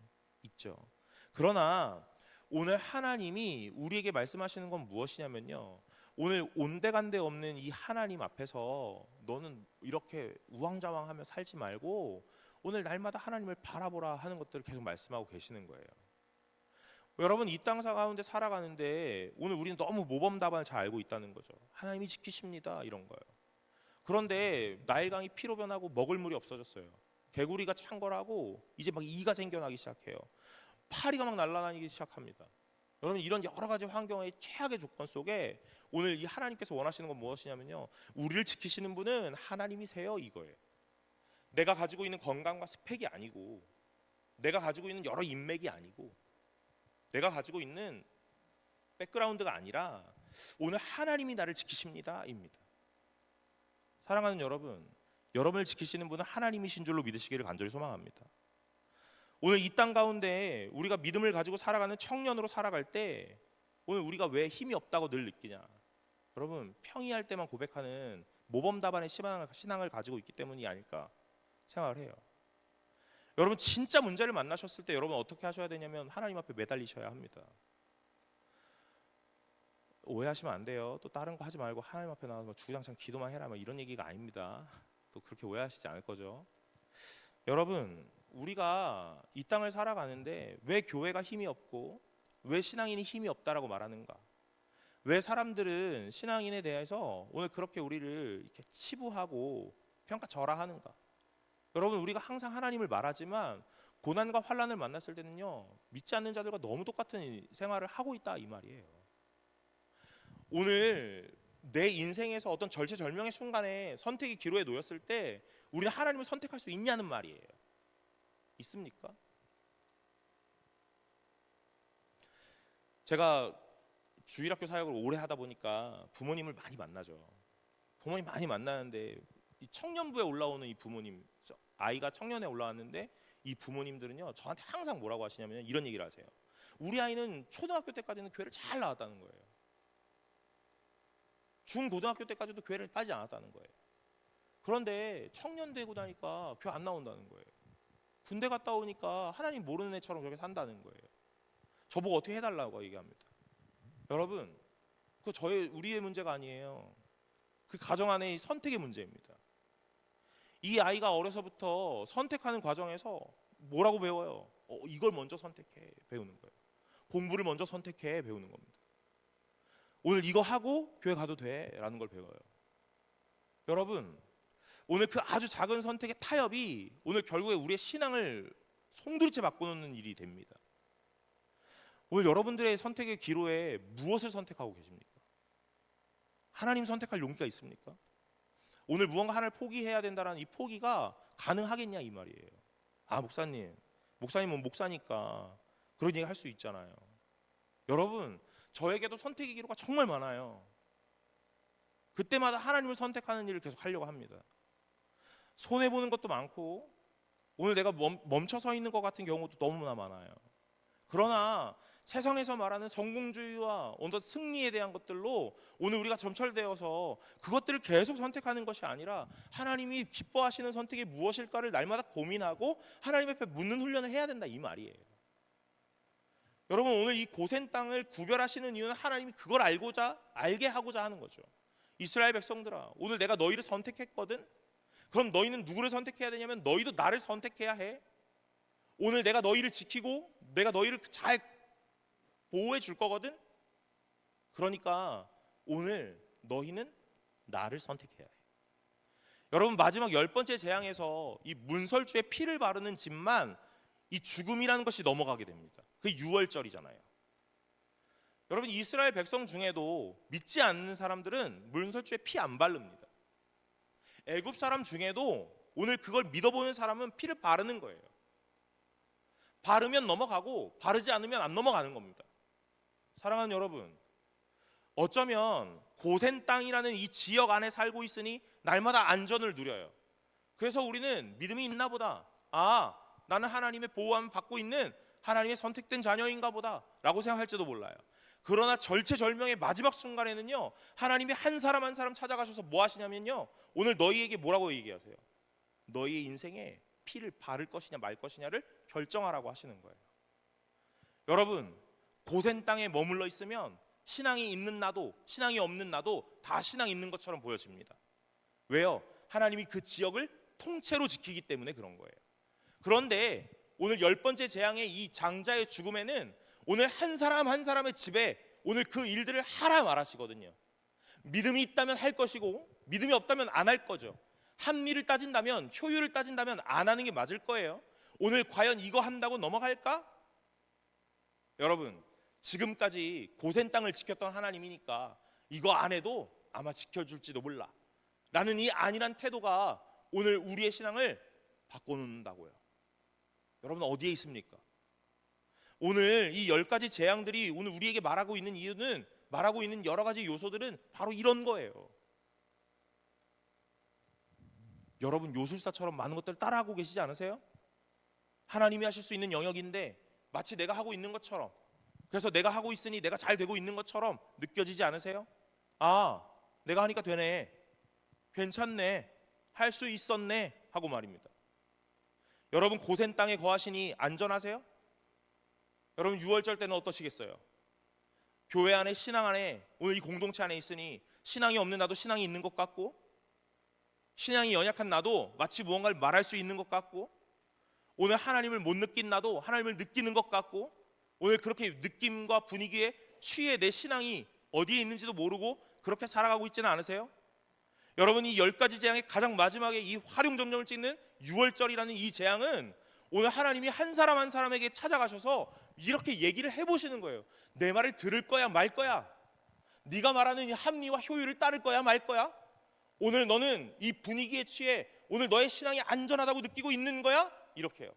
있죠. 그러나 오늘 하나님이 우리에게 말씀하시는 건 무엇이냐면요, 오늘 온데간데 없는 이 하나님 앞에서 너는 이렇게 우왕좌왕하며 살지 말고 오늘 날마다 하나님을 바라보라 하는 것들을 계속 말씀하고 계시는 거예요. 여러분, 이 땅 가운데 살아가는데 오늘 우리는 너무 모범 답안을 잘 알고 있다는 거죠. 하나님이 지키십니다 이런 거예요. 그런데 나일강이 피로 변하고 먹을 물이 없어졌어요. 개구리가 창궐하고 이제 막 이가 생겨나기 시작해요. 파리가 막 날아다니기 시작합니다. 여러분, 이런 여러 가지 환경의 최악의 조건 속에 오늘 이 하나님께서 원하시는 건 무엇이냐면요, 우리를 지키시는 분은 하나님이세요 이거예요. 내가 가지고 있는 건강과 스펙이 아니고, 내가 가지고 있는 여러 인맥이 아니고, 내가 가지고 있는 백그라운드가 아니라 오늘 하나님이 나를 지키십니다 입니다. 사랑하는 여러분, 여러분을 지키시는 분은 하나님이신 줄로 믿으시기를 간절히 소망합니다. 오늘 이 땅 가운데 우리가 믿음을 가지고 살아가는 청년으로 살아갈 때 오늘 우리가 왜 힘이 없다고 늘 느끼냐? 여러분, 평이할 때만 고백하는 모범 답안의 신앙을 가지고 있기 때문이 아닐까 생각을 해요. 여러분, 진짜 문제를 만나셨을 때 여러분 어떻게 하셔야 되냐면 하나님 앞에 매달리셔야 합니다. 오해하시면 안 돼요. 또 다른 거 하지 말고 하나님 앞에 나와서 주구장창 기도만 해라 이런 얘기가 아닙니다. 또 그렇게 오해하시지 않을 거죠. 여러분, 우리가 이 땅을 살아가는데 왜 교회가 힘이 없고 왜 신앙인이 힘이 없다라고 말하는가? 왜 사람들은 신앙인에 대해서 오늘 그렇게 우리를 이렇게 치부하고 평가절하하는가? 여러분, 우리가 항상 하나님을 말하지만 고난과 환난을 만났을 때는요, 믿지 않는 자들과 너무 똑같은 생활을 하고 있다 이 말이에요. 오늘 내 인생에서 어떤 절체절명의 순간에 선택의 기로에 놓였을 때 우리는 하나님을 선택할 수 있냐는 말이에요. 있습니까? 제가 주일학교 사역을 오래 하다 보니까 부모님을 많이 만나죠. 부모님 많이 만나는데 이 청년부에 올라오는 이 부모님, 아이가 청년에 올라왔는데 이 부모님들은요, 저한테 항상 뭐라고 하시냐면 이런 얘기를 하세요. 우리 아이는 초등학교 때까지는 교회를 잘 나왔다는 거예요. 중고등학교 때까지도 교회를 빠지지 않았다는 거예요. 그런데 청년 되고 나니까 교회 안 나온다는 거예요. 군대 갔다 오니까 하나님 모르는 애처럼 그렇게 산다는 거예요. 저보고 어떻게 해달라고 얘기합니다. 여러분, 그 우리의 문제가 아니에요. 그 가정 안의 선택의 문제입니다. 이 아이가 어려서부터 선택하는 과정에서 뭐라고 배워요? 이걸 먼저 선택해 배우는 거예요. 공부를 먼저 선택해 배우는 겁니다. 오늘 이거 하고 교회 가도 돼 라는 걸 배워요. 여러분, 오늘 그 아주 작은 선택의 타협이 오늘 결국에 우리의 신앙을 송두리째 바꿔놓는 일이 됩니다. 오늘 여러분들의 선택의 기로에 무엇을 선택하고 계십니까? 하나님 선택할 용기가 있습니까? 오늘 무언가 하나를 포기해야 된다는 이 포기가 가능하겠냐 이 말이에요. 목사님은 목사니까 그런 얘기 할 수 있잖아요. 여러분, 저에게도 선택의 기로가 정말 많아요. 그때마다 하나님을 선택하는 일을 계속 하려고 합니다. 손해보는 것도 많고 오늘 내가 멈춰 서 있는 것 같은 경우도 너무나 많아요. 그러나 세상에서 말하는 성공주의와 어떤 승리에 대한 것들로 오늘 우리가 점철되어서 그것들을 계속 선택하는 것이 아니라 하나님이 기뻐하시는 선택이 무엇일까를 날마다 고민하고 하나님 앞에 묻는 훈련을 해야 된다 이 말이에요. 여러분, 오늘 이 고센 땅을 구별하시는 이유는 하나님이 그걸 알게 하고자 하는 거죠. 이스라엘 백성들아, 오늘 내가 너희를 선택했거든. 그럼 너희는 누구를 선택해야 되냐면 너희도 나를 선택해야 해. 오늘 내가 너희를 지키고 내가 너희를 잘 보호해 줄 거거든. 그러니까 오늘 너희는 나를 선택해야 해. 여러분, 마지막 10번째 재앙에서 이 문설주에 피를 바르는 집만 이 죽음이라는 것이 넘어가게 됩니다. 그게 6월절이잖아요. 여러분, 이스라엘 백성 중에도 믿지 않는 사람들은 문설주에 피 안 바릅니다. 애굽 사람 중에도 오늘 그걸 믿어보는 사람은 피를 바르는 거예요. 바르면 넘어가고 바르지 않으면 안 넘어가는 겁니다. 사랑하는 여러분, 어쩌면 고센 땅이라는 이 지역 안에 살고 있으니 날마다 안전을 누려요. 그래서 우리는 믿음이 있나 보다, 나는 하나님의 보호함을 받고 있는 하나님의 선택된 자녀인가 보다 라고 생각할지도 몰라요. 그러나 절체절명의 마지막 순간에는요, 하나님이 한 사람 한 사람 찾아가셔서 뭐 하시냐면요, 오늘 너희에게 뭐라고 얘기하세요? 너희의 인생에 피를 바를 것이냐 말 것이냐를 결정하라고 하시는 거예요. 여러분, 고센 땅에 머물러 있으면 신앙이 있는 나도 신앙이 없는 나도 다 신앙 있는 것처럼 보여집니다. 왜요? 하나님이 그 지역을 통째로 지키기 때문에 그런 거예요. 그런데 오늘 10번째 재앙의 이 장자의 죽음에는 오늘 한 사람 한 사람의 집에 오늘 그 일들을 하라 말하시거든요. 믿음이 있다면 할 것이고 믿음이 없다면 안 할 거죠. 합리를 따진다면, 효율을 따진다면 안 하는 게 맞을 거예요. 오늘 과연 이거 한다고 넘어갈까? 여러분, 지금까지 고센 땅을 지켰던 하나님이니까 이거 안 해도 아마 지켜줄지도 몰라 라는 이 안일한 태도가 오늘 우리의 신앙을 바꿔놓는다고요. 여러분, 어디에 있습니까? 오늘 이 10가지 재앙들이 오늘 우리에게 말하고 있는 이유는, 말하고 있는 여러 가지 요소들은 바로 이런 거예요. 여러분, 요술사처럼 많은 것들을 따라하고 계시지 않으세요? 하나님이 하실 수 있는 영역인데 마치 내가 하고 있는 것처럼, 그래서 내가 하고 있으니 내가 잘 되고 있는 것처럼 느껴지지 않으세요? 내가 하니까 되네, 괜찮네, 할 수 있었네 하고 말입니다. 여러분, 고센 땅에 거하시니 안전하세요? 여러분, 6월절 때는 어떠시겠어요? 교회 안에, 신앙 안에, 오늘 이 공동체 안에 있으니 신앙이 없는 나도 신앙이 있는 것 같고, 신앙이 연약한 나도 마치 무언가를 말할 수 있는 것 같고, 오늘 하나님을 못 느낀 나도 하나님을 느끼는 것 같고, 오늘 그렇게 느낌과 분위기에 취해 내 신앙이 어디에 있는지도 모르고 그렇게 살아가고 있지는 않으세요? 여러분, 이 10가지 재앙의 가장 마지막에 이 활용점정을 찍는 유월절이라는 이 재앙은 오늘 하나님이 한 사람 한 사람에게 찾아가셔서 이렇게 얘기를 해보시는 거예요. 내 말을 들을 거야 말 거야? 네가 말하는 이 합리와 효율을 따를 거야 말 거야? 오늘 너는 이 분위기에 취해 오늘 너의 신앙이 안전하다고 느끼고 있는 거야? 이렇게 해요.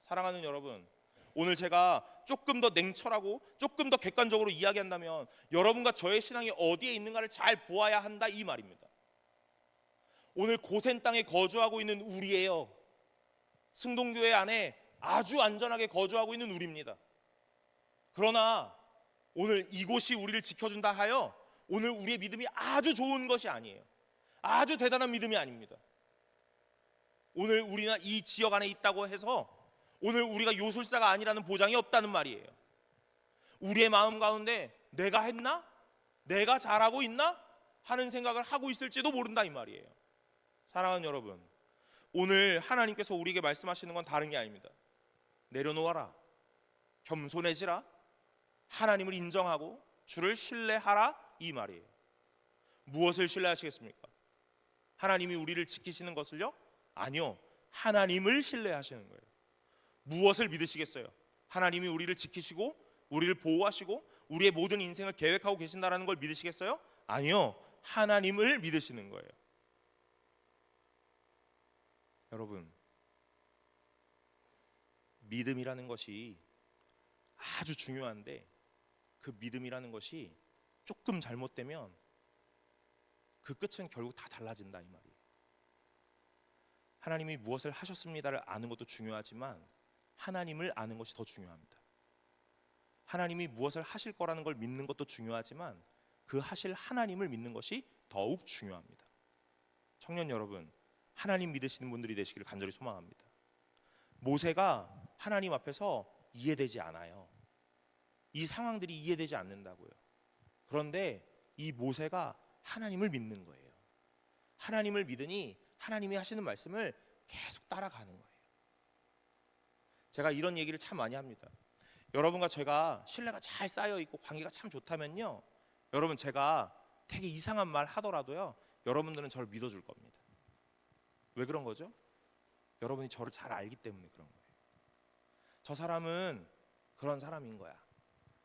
사랑하는 여러분, 오늘 제가 조금 더 냉철하고 조금 더 객관적으로 이야기한다면 여러분과 저의 신앙이 어디에 있는가를 잘 보아야 한다 이 말입니다. 오늘 고센 땅에 거주하고 있는 우리예요. 승동교회 안에 아주 안전하게 거주하고 있는 우리입니다. 그러나 오늘 이곳이 우리를 지켜준다 하여 오늘 우리의 믿음이 아주 좋은 것이 아니에요. 아주 대단한 믿음이 아닙니다. 오늘 우리나 이 지역 안에 있다고 해서 오늘 우리가 요술사가 아니라는 보장이 없다는 말이에요. 우리의 마음 가운데 내가 했나? 내가 잘하고 있나? 하는 생각을 하고 있을지도 모른다 이 말이에요. 사랑하는 여러분, 오늘 하나님께서 우리에게 말씀하시는 건 다른 게 아닙니다. 내려놓아라, 겸손해지라, 하나님을 인정하고 주를 신뢰하라 이 말이에요. 무엇을 신뢰하시겠습니까? 하나님이 우리를 지키시는 것을요? 아니요, 하나님을 신뢰하시는 거예요. 무엇을 믿으시겠어요? 하나님이 우리를 지키시고 우리를 보호하시고 우리의 모든 인생을 계획하고 계신다는 걸 믿으시겠어요? 아니요, 하나님을 믿으시는 거예요. 여러분, 믿음이라는 것이 아주 중요한데 그 믿음이라는 것이 조금 잘못되면 그 끝은 결국 다 달라진다 이 말이에요. 하나님이 무엇을 하셨습니다를 아는 것도 중요하지만 하나님을 아는 것이 더 중요합니다. 하나님이 무엇을 하실 거라는 걸 믿는 것도 중요하지만 그 하실 하나님을 믿는 것이 더욱 중요합니다. 청년 여러분, 하나님 믿으시는 분들이 되시기를 간절히 소망합니다. 모세가 하나님 앞에서 이해되지 않아요. 이 상황들이 이해되지 않는다고요. 그런데 이 모세가 하나님을 믿는 거예요. 하나님을 믿으니 하나님이 하시는 말씀을 계속 따라가는 거예요. 제가 이런 얘기를 참 많이 합니다. 여러분과 제가 신뢰가 잘 쌓여 있고 관계가 참 좋다면요, 여러분 제가 되게 이상한 말 하더라도요, 여러분들은 저를 믿어줄 겁니다. 왜 그런 거죠? 여러분이 저를 잘 알기 때문에 그런 거예요. 저 사람은 그런 사람인 거야,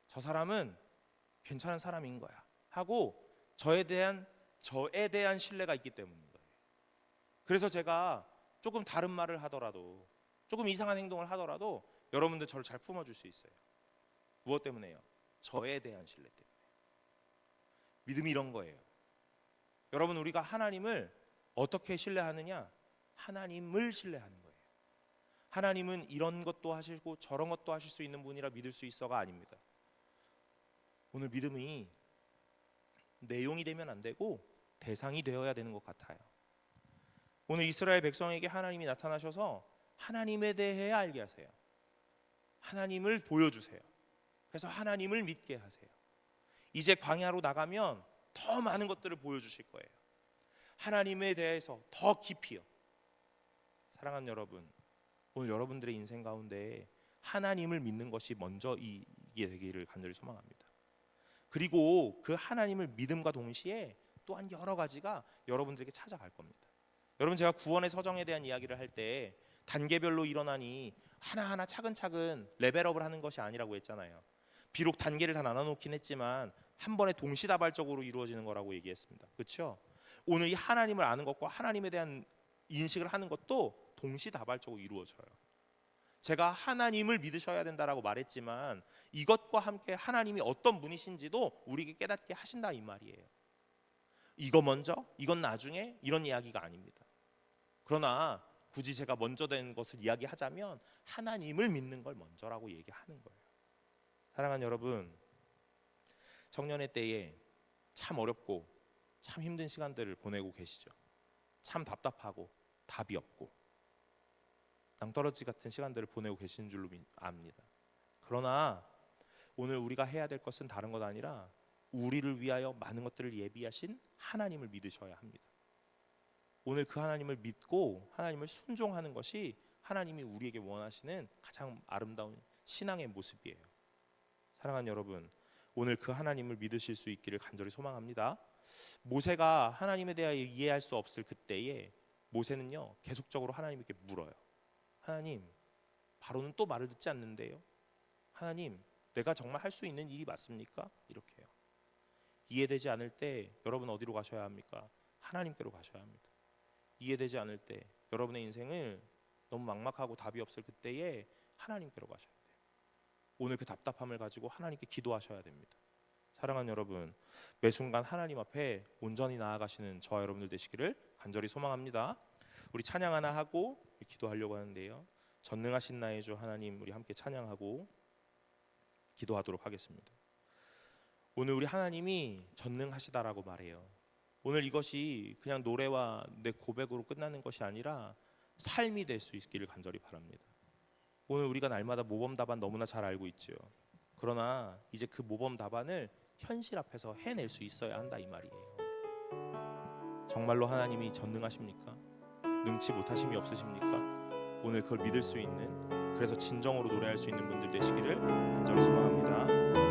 저 사람은 괜찮은 사람인 거야 하고 저에 대한 신뢰가 있기 때문인 거예요. 그래서 제가 조금 다른 말을 하더라도, 조금 이상한 행동을 하더라도 여러분들 저를 잘 품어줄 수 있어요. 무엇 때문에요? 저에 대한 신뢰 때문에. 믿음이 이런 거예요. 여러분, 우리가 하나님을 어떻게 신뢰하느냐? 하나님을 신뢰하는 거예요. 하나님은 이런 것도 하시고 저런 것도 하실 수 있는 분이라 믿을 수 있어가 아닙니다. 오늘 믿음이 내용이 되면 안 되고 대상이 되어야 되는 것 같아요. 오늘 이스라엘 백성에게 하나님이 나타나셔서 하나님에 대해 알게 하세요. 하나님을 보여주세요. 그래서 하나님을 믿게 하세요. 이제 광야로 나가면 더 많은 것들을 보여주실 거예요. 하나님에 대해서 더 깊이요. 사랑하는 여러분, 오늘 여러분들의 인생 가운데 하나님을 믿는 것이 먼저 이게 되기를 간절히 소망합니다. 그리고 그 하나님을 믿음과 동시에 또한 여러 가지가 여러분들에게 찾아갈 겁니다. 여러분, 제가 구원의 서정에 대한 이야기를 할 때 단계별로 일어나니 하나하나 차근차근 레벨업을 하는 것이 아니라고 했잖아요. 비록 단계를 다 나눠놓긴 했지만 한 번에 동시다발적으로 이루어지는 거라고 얘기했습니다. 그렇죠? 오늘 이 하나님을 아는 것과 하나님에 대한 인식을 하는 것도 동시다발적으로 이루어져요. 제가 하나님을 믿으셔야 된다라고 말했지만 이것과 함께 하나님이 어떤 분이신지도 우리에게 깨닫게 하신다 이 말이에요. 이거 먼저, 이건 나중에 이런 이야기가 아닙니다. 그러나 굳이 제가 먼저 된 것을 이야기하자면 하나님을 믿는 걸 먼저라고 얘기하는 거예요. 사랑하는 여러분, 청년의 때에 참 어렵고 참 힘든 시간들을 보내고 계시죠. 참 답답하고 답이 없고 낭떠러지 같은 시간들을 보내고 계시는 줄로 압니다. 그러나 오늘 우리가 해야 될 것은 다른 것 아니라 우리를 위하여 많은 것들을 예비하신 하나님을 믿으셔야 합니다. 오늘 그 하나님을 믿고 하나님을 순종하는 것이 하나님이 우리에게 원하시는 가장 아름다운 신앙의 모습이에요. 사랑하는 여러분, 오늘 그 하나님을 믿으실 수 있기를 간절히 소망합니다. 모세가 하나님에 대하여 이해할 수 없을 그때에 모세는요 계속적으로 하나님께 물어요. 하나님, 바로는 또 말을 듣지 않는데요. 하나님, 내가 정말 할 수 있는 일이 맞습니까? 이렇게 해요. 이해되지 않을 때 여러분 어디로 가셔야 합니까? 하나님께로 가셔야 합니다. 이해되지 않을 때 여러분의 인생을 너무 막막하고 답이 없을 그때에 하나님께로 가셔야 돼요. 오늘 그 답답함을 가지고 하나님께 기도하셔야 됩니다. 사랑하는 여러분, 매 순간 하나님 앞에 온전히 나아가시는 저와 여러분들 되시기를 간절히 소망합니다. 우리 찬양 하나 하고 기도하려고 하는데요. 전능하신 나의 주 하나님, 우리 함께 찬양하고 기도하도록 하겠습니다. 오늘 우리 하나님이 전능하시다라고 말해요. 오늘 이것이 그냥 노래와 내 고백으로 끝나는 것이 아니라 삶이 될 수 있기를 간절히 바랍니다. 오늘 우리가 날마다 모범 답안 너무나 잘 알고 있죠. 그러나 이제 그 모범 답안을 현실 앞에서 해낼 수 있어야 한다 이 말이에요. 정말로 하나님이 전능하십니까? 능치 못하심이 없으십니까? 오늘 그걸 믿을 수 있는, 그래서 진정으로 노래할 수 있는 분들 되시기를 간절히 소망합니다.